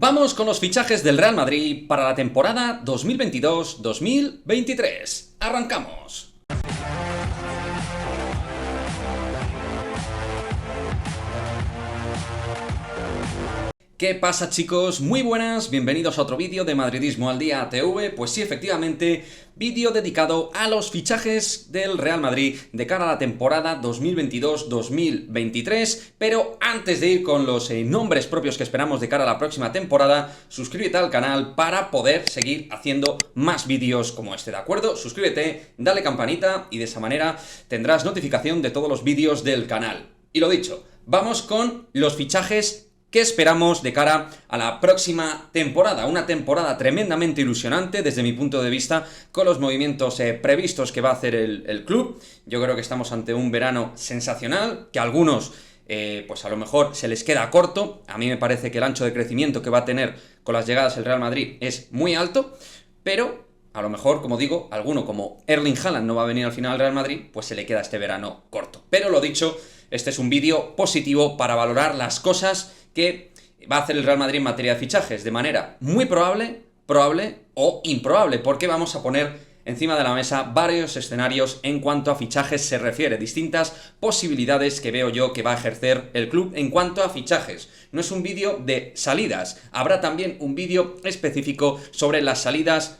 Vamos con los fichajes del Real Madrid para la temporada 2022-2023. ¡Arrancamos! ¿Qué pasa, chicos? Muy buenas, bienvenidos a otro vídeo de Madridismo al Día TV. Pues sí, efectivamente, vídeo dedicado a los fichajes del Real Madrid de cara a la temporada 2022-2023. Pero antes de ir con los nombres propios que esperamos de cara a la próxima temporada, suscríbete al canal para poder seguir haciendo más vídeos como este, ¿de acuerdo? Suscríbete, dale campanita y de esa manera tendrás notificación de todos los vídeos del canal. Y lo dicho, vamos con los fichajes ¿qué esperamos de cara a la próxima temporada? Una temporada tremendamente ilusionante desde mi punto de vista, con los movimientos previstos que va a hacer el club. Yo creo que estamos ante un verano sensacional, que a algunos pues a lo mejor se les queda corto. A mí me parece que el ancho de crecimiento que va a tener con las llegadas el Real Madrid es muy alto, pero a lo mejor, como digo, alguno como Erling Haaland no va a venir al final al Real Madrid, pues se le queda este verano corto. Pero lo dicho, este es un vídeo positivo para valorar las cosas que va a hacer el Real Madrid en materia de fichajes de manera muy probable o improbable, porque vamos a poner encima de la mesa varios escenarios en cuanto a fichajes se refiere, distintas posibilidades que veo yo que va a ejercer el club en cuanto a fichajes. No es un vídeo de salidas, habrá también un vídeo específico sobre las salidas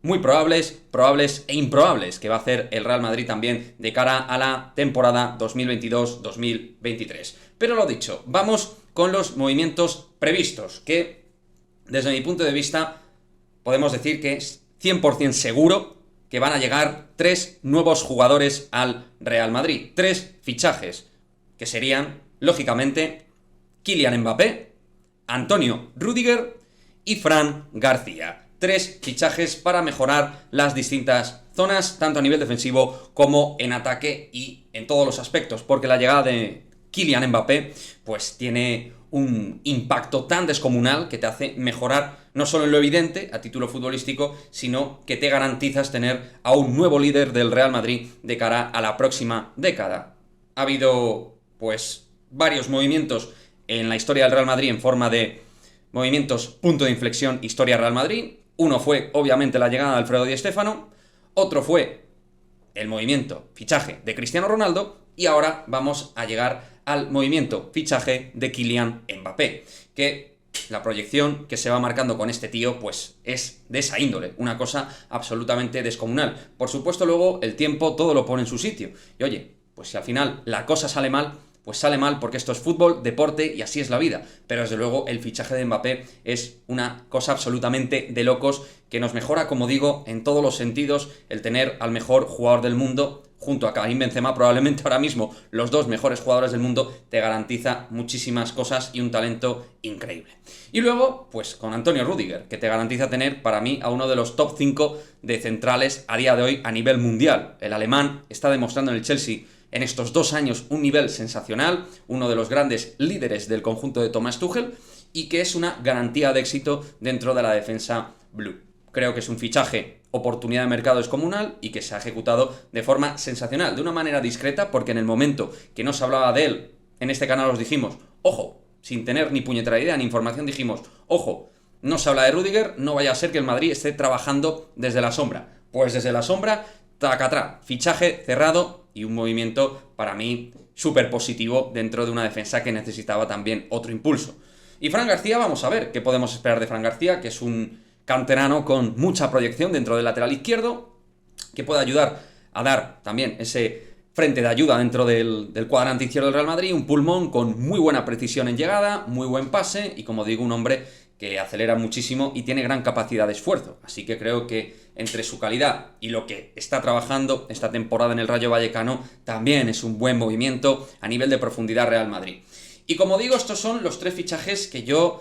muy probables e improbables que va a hacer el Real Madrid también de cara a la temporada 2022-2023. Pero lo dicho, vamos con los movimientos previstos, que desde mi punto de vista podemos decir que es 100% seguro que van a llegar 3 nuevos jugadores al Real Madrid. 3 fichajes, que serían, lógicamente, Kylian Mbappé, Antonio Rüdiger y Fran García. 3 fichajes para mejorar las distintas zonas, tanto a nivel defensivo como en ataque y en todos los aspectos, porque la llegada de Kylian Mbappé pues tiene un impacto tan descomunal que te hace mejorar no solo en lo evidente a título futbolístico, sino que te garantizas tener a un nuevo líder del Real Madrid de cara a la próxima década. Ha habido pues varios movimientos en la historia del Real Madrid en forma de movimientos punto de inflexión historia Real Madrid. Uno fue obviamente la llegada de Alfredo Di Stéfano, otro fue el movimiento fichaje de Cristiano Ronaldo y ahora vamos a llegar al movimiento fichaje de Kylian Mbappé, que la proyección que se va marcando con este tío pues es de esa índole, una cosa absolutamente descomunal. Por supuesto luego el tiempo todo lo pone en su sitio y oye, pues si al final la cosa sale mal, pues sale mal porque esto es fútbol, deporte y así es la vida. Pero desde luego el fichaje de Mbappé es una cosa absolutamente de locos que nos mejora, como digo, en todos los sentidos el tener al mejor jugador del mundo junto a Karim Benzema, probablemente ahora mismo los 2 mejores jugadores del mundo, te garantiza muchísimas cosas y un talento increíble. Y luego, pues con Antonio Rüdiger, que te garantiza tener para mí a uno de los top 5 de centrales a día de hoy a nivel mundial. El alemán está demostrando en el Chelsea en estos 2 años un nivel sensacional, uno de los grandes líderes del conjunto de Thomas Tuchel y que es una garantía de éxito dentro de la defensa blue. Creo que es un fichaje, oportunidad de mercado descomunal y que se ha ejecutado de forma sensacional, de una manera discreta, porque en el momento que no se hablaba de él, en este canal os dijimos, ojo, sin tener ni puñetera idea ni información, dijimos, ojo, no se habla de Rüdiger, no vaya a ser que el Madrid esté trabajando desde la sombra. Pues desde la sombra, tacatrá, fichaje cerrado y un movimiento para mí súper positivo dentro de una defensa que necesitaba también otro impulso. Y Fran García, vamos a ver qué podemos esperar de Fran García, que es un canterano con mucha proyección dentro del lateral izquierdo, que puede ayudar a dar también ese frente de ayuda dentro del cuadrante izquierdo del Real Madrid, un pulmón con muy buena precisión en llegada, muy buen pase y, como digo, un hombre que acelera muchísimo y tiene gran capacidad de esfuerzo. Así que creo que entre su calidad y lo que está trabajando esta temporada en el Rayo Vallecano, también es un buen movimiento a nivel de profundidad Real Madrid. Y como digo, estos son los 3 fichajes que yo,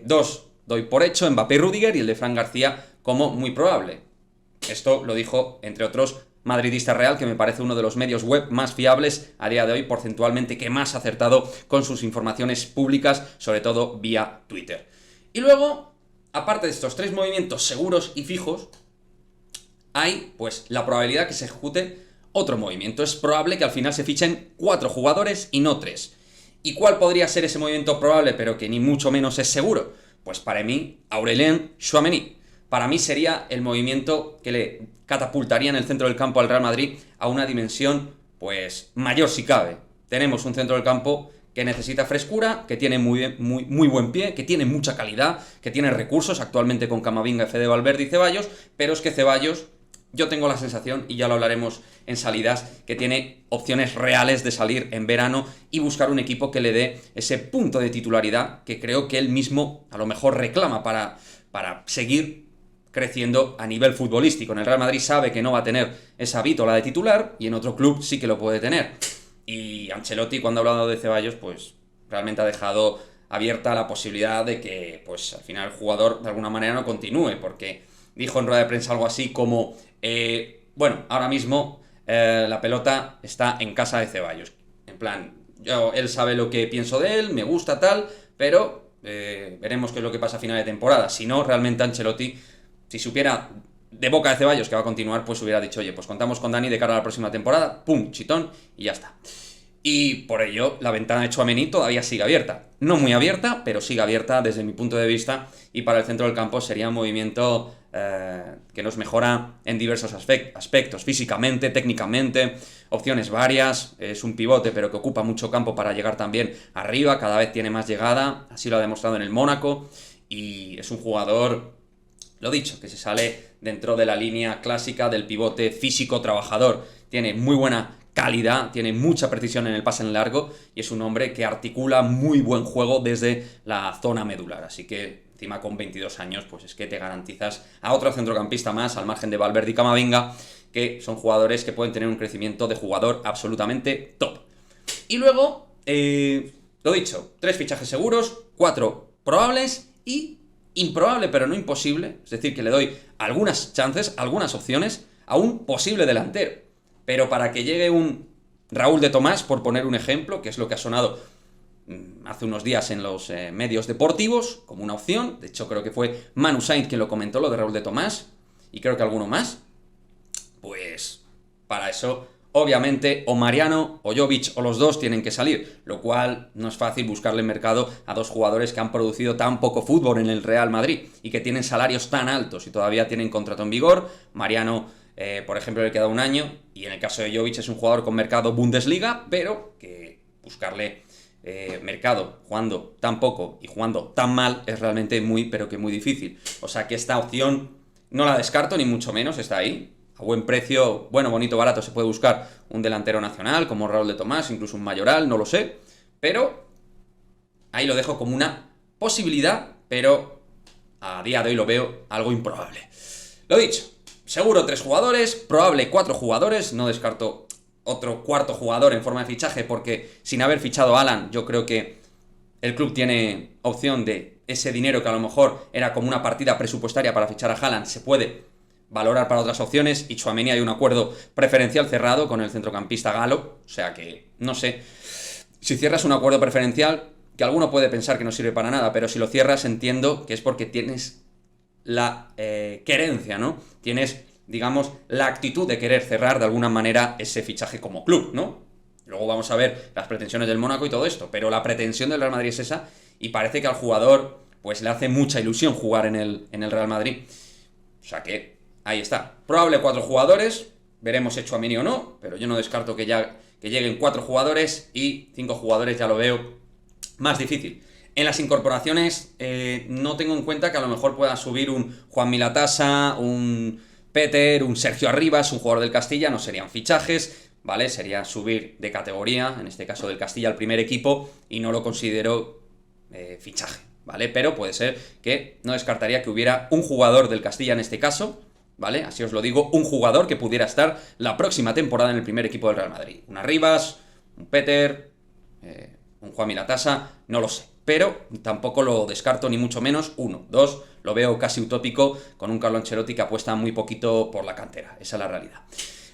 2 doy por hecho, Mbappé y Rüdiger, y el de Fran García como muy probable. Esto lo dijo, entre otros, Madridista Real, que me parece uno de los medios web más fiables a día de hoy, porcentualmente que más acertado con sus informaciones públicas, sobre todo vía Twitter. Y luego, aparte de estos 3 movimientos seguros y fijos, hay pues la probabilidad que se ejecute otro movimiento. Es probable que al final se fichen 4 jugadores y no 3. ¿Y cuál podría ser ese movimiento probable, pero que ni mucho menos es seguro? Pues para mí, Aurélien Tchouaméni. Para mí sería el movimiento que le catapultaría en el centro del campo al Real Madrid a una dimensión, pues, mayor si cabe. Tenemos un centro del campo que necesita frescura, que tiene muy buen pie, que tiene mucha calidad, que tiene recursos, actualmente con Camavinga, Fede Valverde y Ceballos, pero es que Ceballos, yo tengo la sensación, y ya lo hablaremos en salidas, que tiene opciones reales de salir en verano y buscar un equipo que le dé ese punto de titularidad que creo que él mismo a lo mejor reclama para seguir creciendo a nivel futbolístico. En el Real Madrid sabe que no va a tener esa vítola de titular y en otro club sí que lo puede tener. Y Ancelotti, cuando ha hablado de Ceballos, pues realmente ha dejado abierta la posibilidad de que, pues al final el jugador de alguna manera no continúe, porque dijo en rueda de prensa algo así como, bueno, ahora mismo la pelota está en casa de Ceballos. En plan, él sabe lo que pienso de él, me gusta tal, pero veremos qué es lo que pasa a final de temporada. Si no, realmente Ancelotti, si supiera de boca de Ceballos que va a continuar, pues hubiera dicho, oye, pues contamos con Dani de cara a la próxima temporada, pum, chitón, y ya está. Y por ello, la ventana de Tchouaméni todavía sigue abierta. No muy abierta, pero sigue abierta desde mi punto de vista, y para el centro del campo sería un movimiento que nos mejora en diversos aspectos, físicamente, técnicamente, opciones varias. Es un pivote, pero que ocupa mucho campo para llegar también arriba, cada vez tiene más llegada, así lo ha demostrado en el Mónaco, y es un jugador, lo dicho, que se sale dentro de la línea clásica del pivote físico trabajador. Tiene muy buena calidad, tiene mucha precisión en el pase en largo y es un hombre que articula muy buen juego desde la zona medular. Así que encima con 22 años, pues es que te garantizas a otro centrocampista más, al margen de Valverde y Camavinga, que son jugadores que pueden tener un crecimiento de jugador absolutamente top. Y luego, lo dicho, 3 fichajes seguros, 4 probables y improbable pero no imposible, es decir, que le doy algunas chances, algunas opciones a un posible delantero. Pero para que llegue un Raúl de Tomás, por poner un ejemplo, que es lo que ha sonado hace unos días en los medios deportivos, como una opción, de hecho creo que fue Manu Sainz quien lo comentó, lo de Raúl de Tomás, y creo que alguno más, pues para eso, obviamente, o Mariano o Jovic o los dos tienen que salir, lo cual no es fácil buscarle en mercado a dos jugadores que han producido tan poco fútbol en el Real Madrid y que tienen salarios tan altos y todavía tienen contrato en vigor. Mariano, por ejemplo, le queda un año, y en el caso de Jovic es un jugador con mercado Bundesliga, pero que buscarle mercado jugando tan poco y jugando tan mal es realmente muy, pero que muy difícil. O sea que esta opción no la descarto, ni mucho menos, está ahí. A buen precio, bueno, bonito, barato, se puede buscar un delantero nacional como Raúl de Tomás, incluso un Mayoral, no lo sé, pero ahí lo dejo como una posibilidad, pero a día de hoy lo veo algo improbable. Lo dicho, seguro 3 jugadores, probable 4 jugadores, no descarto otro cuarto jugador en forma de fichaje, porque sin haber fichado a Haaland, yo creo que el club tiene opción de ese dinero que a lo mejor era como una partida presupuestaria para fichar a Haaland, se puede valorar para otras opciones, y Tchouaméni hay un acuerdo preferencial cerrado con el centrocampista galo, o sea que, no sé, si cierras un acuerdo preferencial, que alguno puede pensar que no sirve para nada, pero si lo cierras entiendo que es porque tienes la querencia, ¿no? Tienes, digamos, la actitud de querer cerrar de alguna manera ese fichaje como club, ¿no? Luego vamos a ver las pretensiones del Mónaco y todo esto, pero la pretensión del Real Madrid es esa, y parece que al jugador pues le hace mucha ilusión jugar en el Real Madrid. O sea que ahí está. Probable 4 jugadores, veremos si Tchouaméni o no, pero yo no descarto que lleguen 4 jugadores, y 5 jugadores ya lo veo más difícil. En las incorporaciones no tengo en cuenta que a lo mejor pueda subir un Juan Milatasa, un Peter, un Sergio Arribas, un jugador del Castilla, no serían fichajes, ¿vale? Sería subir de categoría, en este caso del Castilla al primer equipo, y no lo considero fichaje, ¿vale? Pero puede ser que no descartaría que hubiera un jugador del Castilla en este caso, ¿vale? Así os lo digo, un jugador que pudiera estar la próxima temporada en el primer equipo del Real Madrid. Un Arribas, un Peter, un Juan Milatasa, no lo sé. Pero tampoco lo descarto ni mucho menos. 1, 2, lo veo casi utópico con un Carlo Ancelotti que apuesta muy poquito por la cantera. Esa es la realidad.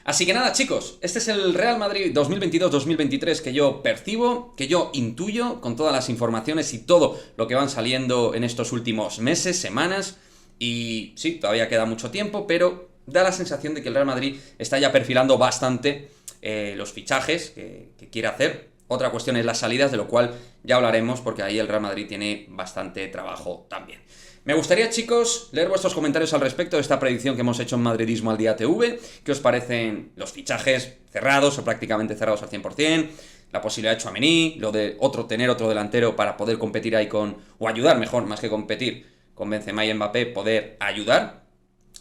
Así que nada, chicos, este es el Real Madrid 2022-2023 que yo percibo, que yo intuyo con todas las informaciones y todo lo que van saliendo en estos últimos meses, semanas. Y sí, todavía queda mucho tiempo, pero da la sensación de que el Real Madrid está ya perfilando bastante los fichajes que quiere hacer. Otra cuestión es las salidas, de lo cual ya hablaremos, porque ahí el Real Madrid tiene bastante trabajo también. Me gustaría, chicos, leer vuestros comentarios al respecto de esta predicción que hemos hecho en Madridismo al Día TV. ¿Qué os parecen los fichajes cerrados o prácticamente cerrados al 100%? La posibilidad de Tchouaméni, lo de tener otro delantero para poder competir ahí o ayudar mejor, más que competir, con Benzema y Mbappé, poder ayudar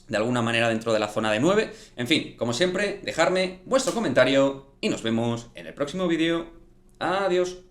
de alguna manera dentro de la zona de 9. En fin, como siempre, dejadme vuestro comentario y nos vemos en el próximo vídeo. Adiós.